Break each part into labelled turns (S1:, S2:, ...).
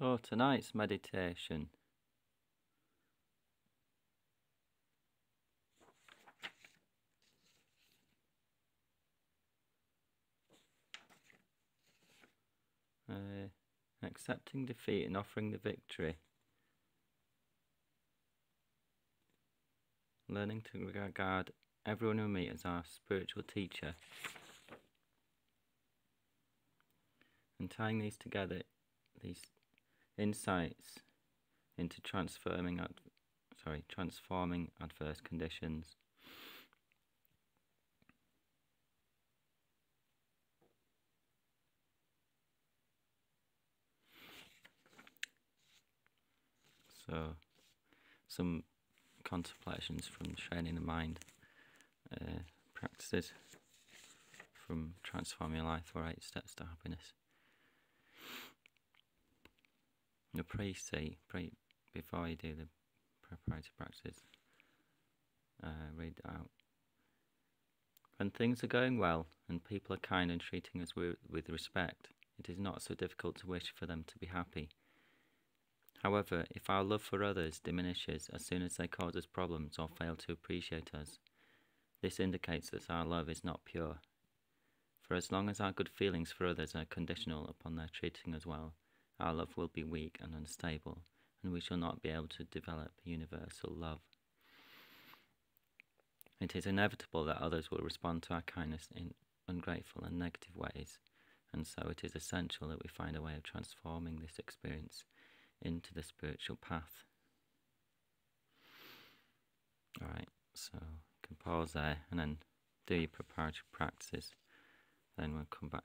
S1: So tonight's meditation accepting defeat and offering the victory, learning to regard everyone we meet as our spiritual teacher, and tying these together, these insights into transforming adverse conditions. So, some contemplations from training the mind, practices from Transform Your Life or 8 Steps to Happiness. The before you do the preparatory practice, read out. When things are going well and people are kind and treating us with respect, it is not so difficult to wish for them to be happy. However, if our love for others diminishes as soon as they cause us problems or fail to appreciate us, this indicates that our love is not pure. For as long as our good feelings for others are conditional upon their treating us well, our love will be weak and unstable, and we shall not be able to develop universal love. It is inevitable that others will respond to our kindness in ungrateful and negative ways, and so it is essential that we find a way of transforming this experience into the spiritual path. Alright, so you can pause there and then do your preparatory practices. Then we'll come back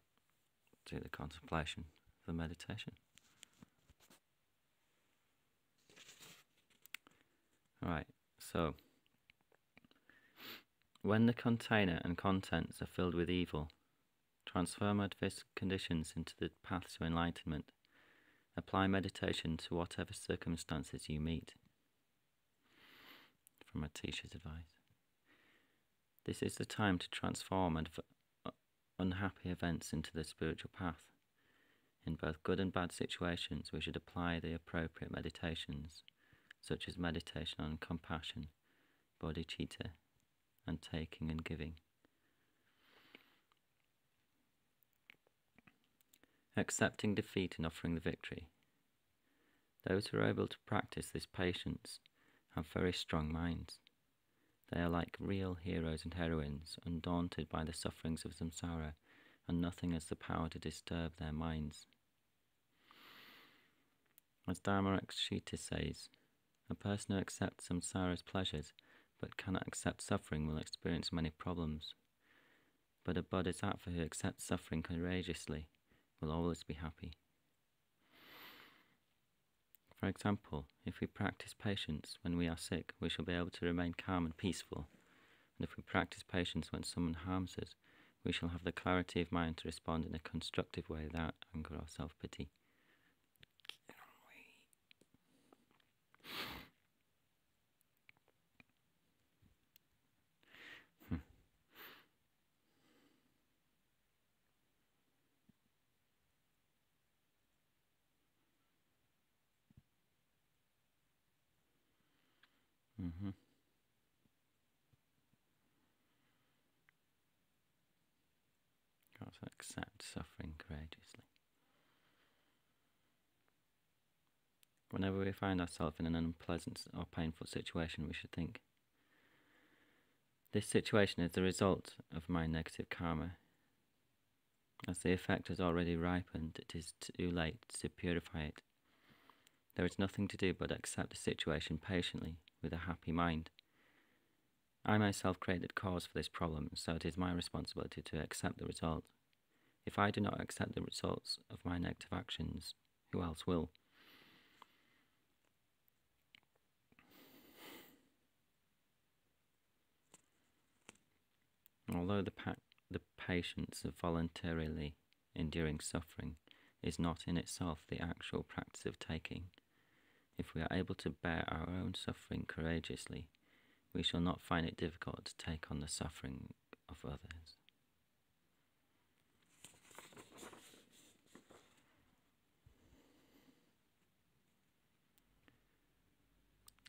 S1: to the contemplation of the meditation. Alright, so when the container and contents are filled with evil, transform adverse conditions into the path to enlightenment. Apply meditation to whatever circumstances you meet. From a teacher's advice. This is the time to transform unhappy events into the spiritual path. In both good and bad situations, we should apply the appropriate meditations, such as meditation on compassion, bodhicitta, and taking and giving. Accepting defeat and offering the victory. Those who are able to practice this patience have very strong minds. They are like real heroes and heroines, undaunted by the sufferings of samsara, and nothing has the power to disturb their minds. As Dharmarakshita says, a person who accepts samsara's pleasures but cannot accept suffering will experience many problems. But a bodhisattva who accepts suffering courageously will always be happy. For example, if we practice patience when we are sick, we shall be able to remain calm and peaceful. And if we practice patience when someone harms us, we shall have the clarity of mind to respond in a constructive way without anger or self-pity. Got to accept suffering courageously. Whenever we find ourselves in an unpleasant or painful situation, we should think, this situation is the result of my negative karma. As the effect has already ripened, it is too late to purify it. There is nothing to do but accept the situation patiently, with a happy mind. I myself created cause for this problem, so it is my responsibility to accept the result. If I do not accept the results of my negative actions, who else will? Although the patience of voluntarily enduring suffering is not in itself the actual practice of taking, if we are able to bear our own suffering courageously, we shall not find it difficult to take on the suffering of others.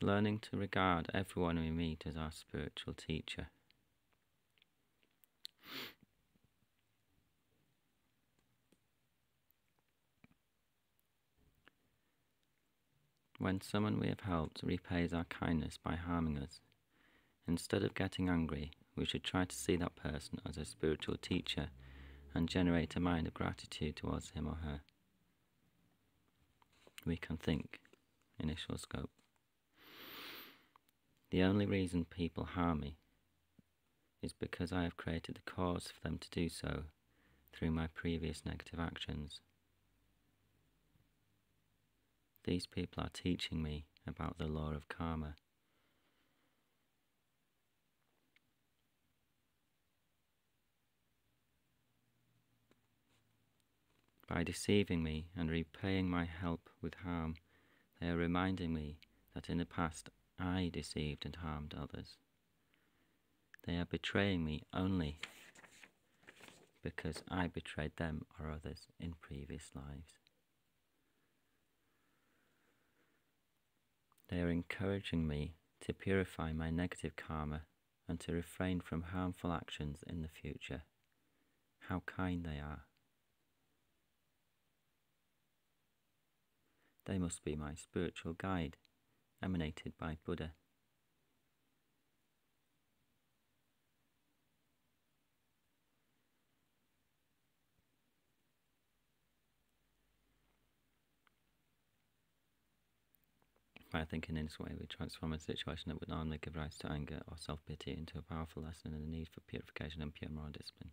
S1: learning to regard everyone we meet as our spiritual teacher. When someone we have helped repays our kindness by harming us, instead of getting angry, we should try to see that person as a spiritual teacher and generate a mind of gratitude towards him or her. We can think. Initial scope. The only reason people harm me is because I have created the cause for them to do so through my previous negative actions. These people are teaching me about the law of karma. By deceiving me and repaying my help with harm, they are reminding me that in the past I deceived and harmed others. They are betraying me only because I betrayed them or others in previous lives. They are encouraging me to purify my negative karma and to refrain from harmful actions in the future. How kind they are. They must be my spiritual guide, emanated by Buddha. By thinking in this way, we transform a situation that would normally give rise to anger or self-pity into a powerful lesson in the need for purification and pure moral discipline.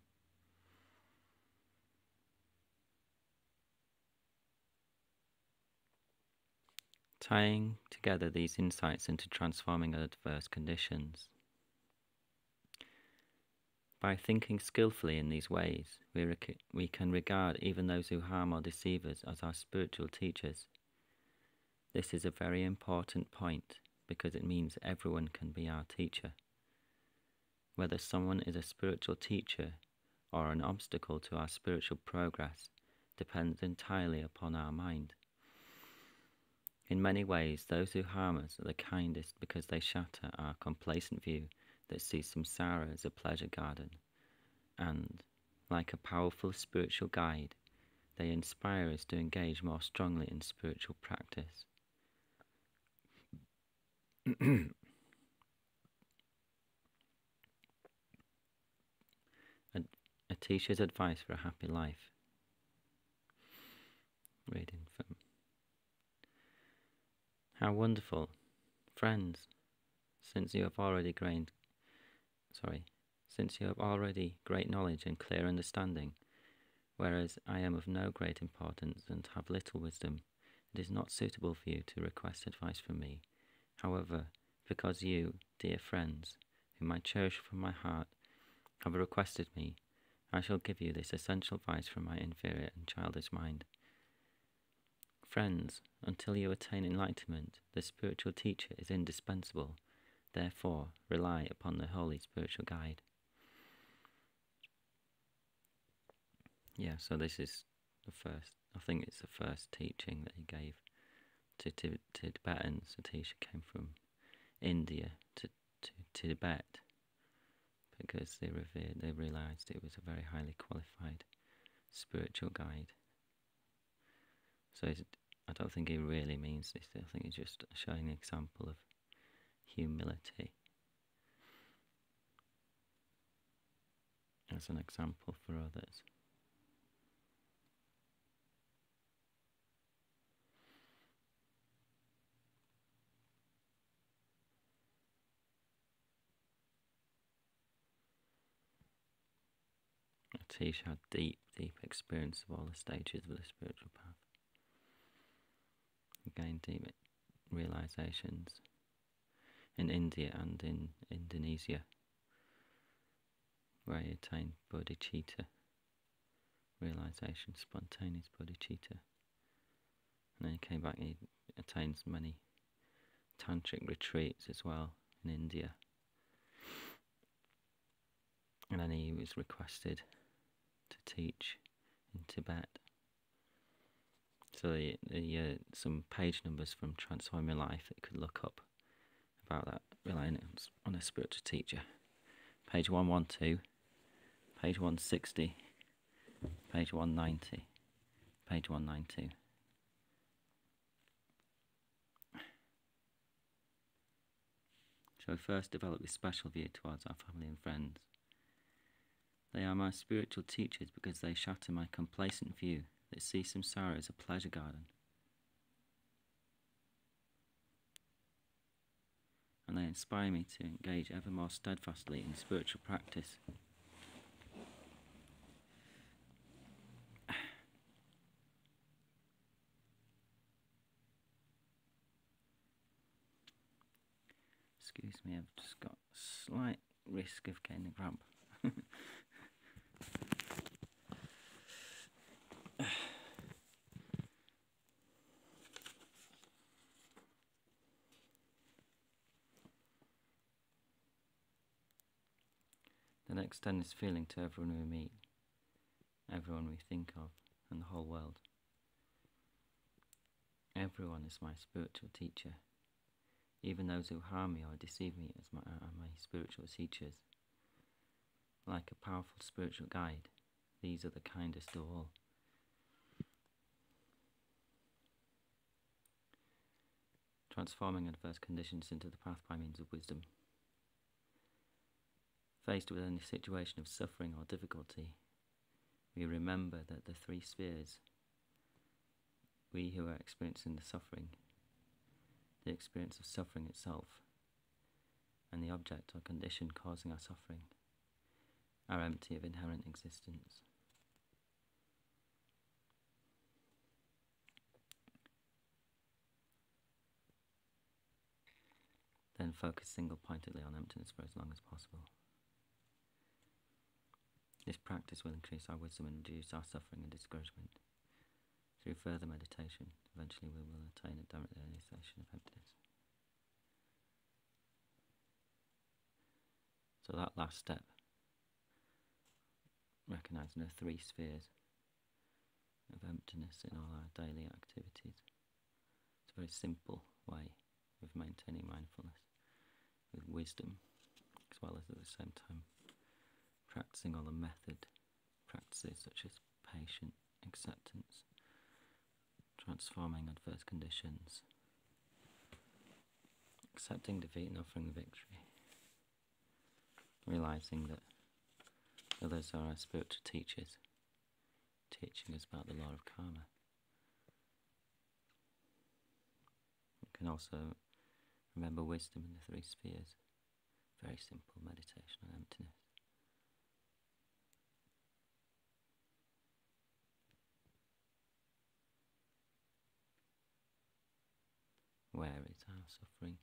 S1: Tying together these insights into transforming adverse conditions. By thinking skillfully in these ways, we can regard even those who harm or deceive us as our spiritual teachers. This is a very important point because it means everyone can be our teacher. Whether someone is a spiritual teacher or an obstacle to our spiritual progress depends entirely upon our mind. In many ways, those who harm us are the kindest because they shatter our complacent view that sees samsara as a pleasure garden, and, like a powerful spiritual guide, they inspire us to engage more strongly in spiritual practice. A teacher's advice for a happy life. Reading from How wonderful, friends, since you have already great knowledge and clear understanding, whereas I am of no great importance and have little wisdom, it is not suitable for you to request advice from me. However, because you, dear friends, whom I cherish from my heart, have requested me, I shall give you this essential advice from my inferior and childish mind. Friends, until you attain enlightenment, the spiritual teacher is indispensable. Therefore, rely upon the holy spiritual guide. Yeah, so this is the first, I think it's the first teaching that he gave to Tibetans. The teacher came from India to Tibet because they realised it was a very highly qualified spiritual guide. So I don't think he really means this. I think he's just showing an example of humility as an example for others. Atish had deep experience of all the stages of the spiritual path. He gained deep realizations in India and in Indonesia, where he attained bodhicitta, realization, spontaneous bodhicitta. And then he came back and he attained many tantric retreats as well in India. And then he was requested to teach in Tibet. So some page numbers from Transform Your Life that you could look up about that, relying on a spiritual teacher. Page 112, page 160, page 190, page 192. So first develop this special view towards our family and friends. They are my spiritual teachers because they shatter my complacent view that sees samsara as a pleasure garden. And they inspire me to engage ever more steadfastly in spiritual practice. Excuse me, I've just got a slight risk of getting a cramp. Then extend this feeling to everyone we meet, everyone we think of, and the whole world. Everyone is my spiritual teacher. Even those who harm me or deceive me are my spiritual teachers. Like a powerful spiritual guide, these are the kindest of all. Transforming adverse conditions into the path by means of wisdom. Faced with any situation of suffering or difficulty, we remember that the three spheres, we who are experiencing the suffering, the experience of suffering itself, and the object or condition causing our suffering, are empty of inherent existence. Then focus single-pointedly on emptiness for as long as possible. This practice will increase our wisdom and reduce our suffering and discouragement. Through further meditation, eventually we will attain a direct realization of emptiness. So that last step, recognizing the three spheres of emptiness in all our daily activities. It's a very simple way of maintaining mindfulness with wisdom, as well as at the same time practicing all the method practices such as patient acceptance, transforming adverse conditions, accepting defeat and offering victory, realizing that others are our spiritual teachers, teaching us about the law of karma. We can also remember wisdom in the three spheres. Very simple meditation on emptiness. Where is our suffering?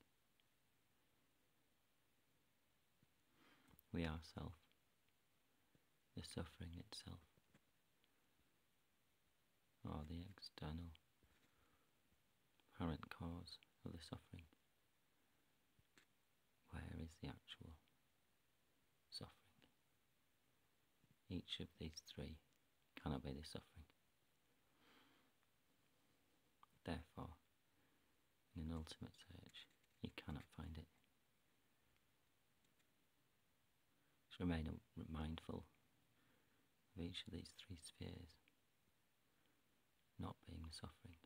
S1: We ourself, the suffering itself, or the external apparent cause of the suffering. Where is the actual suffering? Each of these three cannot be the suffering. Therefore, in an ultimate search, you cannot find it. Just remain mindful of each of these three spheres not being the suffering.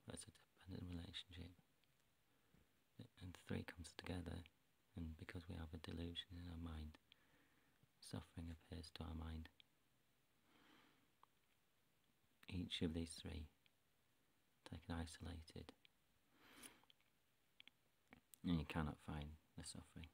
S1: That's a dependent relationship. And the three comes together, and because we have a delusion in our mind, suffering appears to our mind. Each of these three, taken isolated, and you cannot find the suffering.